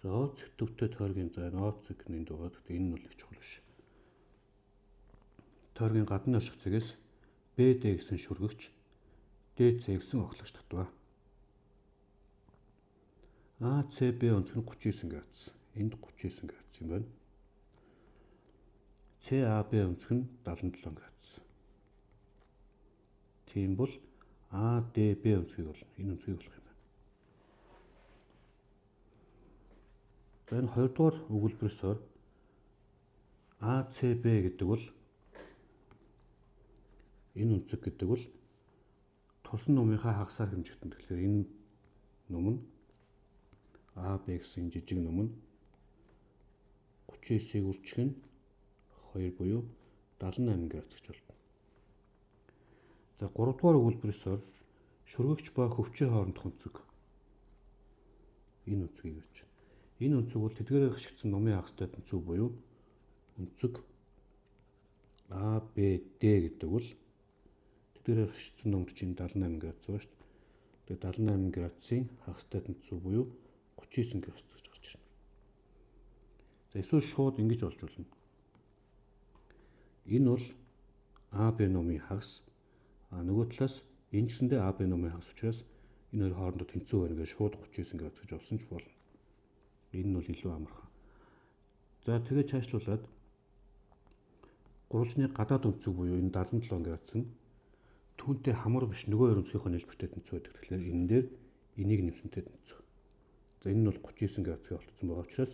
За ОЦ төвтэй тойргийн за энэ ОЦ нэнд байгаа. Гэхдээ энэ нь бол их чухал биш. Тойргийн гадны орших цэгээс BD гэсэн шүргэгч DC гэсэн оглогч татваа. ACB өнцөг нь 39 градус. Энд 39 градус юм байна. CAB өнцөг нь 77 градус. Тийм бол ADB өнцгийг болно. Энэ өнцгийг болох юм байна. За энэ 2 дугаар өгүүлбэрээс ор ACB гэдэг бол энэ өнцөг гэдэг бол тусан нумынхаа хагасаар хэмжигдэн. Тэгэхээр энэ нум нь AB гэсэн жижиг нум нь 39-ийг үржих нь 2 буюу 78 градус гэж болно. За 3 дугаар өгүүлбэрээс ор шүргэгч ба хөвчийн хоорондох өнцөг. Энэ өнцгийг ирж байна. Энэ өнцөг бол тэдгээрээр хашигдсан нумын хагастай өнцөг буюу өнцөг ABD гэдэг бол тэдгээрээр хашигдсан нумд чинь 78 градус байна шүү дээ. Тэгээд 78 градусын хагастай өнцөг буюу 39 градус гэж гарч ирнэ. За эсвэл шууд ингэж болж болно. Энэ бол AB нумын хагас. Нөгөө талаас энэ гэсэндээ AB нумын хагас учраас энэ хоёр хоорондоо тэнцүү байна гэж шууд 39 градус гэж олсон ч болно. Энэ нь бол илүү амархан. За тэгээд цаашлуулад гурвалжны гадаад өнцөг буюу энэ 77 градус нь түүнтэй хамар биш нөгөө хоёр өнцгийнхөө нэлбэртэй тэнцүү байдаг. Тэгэхээр энэ дээр энийг нэмсэнтэй тэнцүү. За энэ нь бол 39 градусыг олцсон байгаа учраас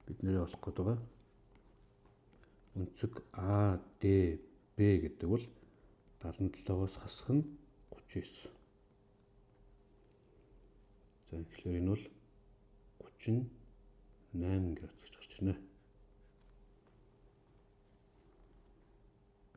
бид нэрээ олох гээд байгаа. Өнцөг ADB гэдэг бол 77-оос хасах нь 39. За тэгэхээр энэ бол 38 градус гэж гарч ирнэ.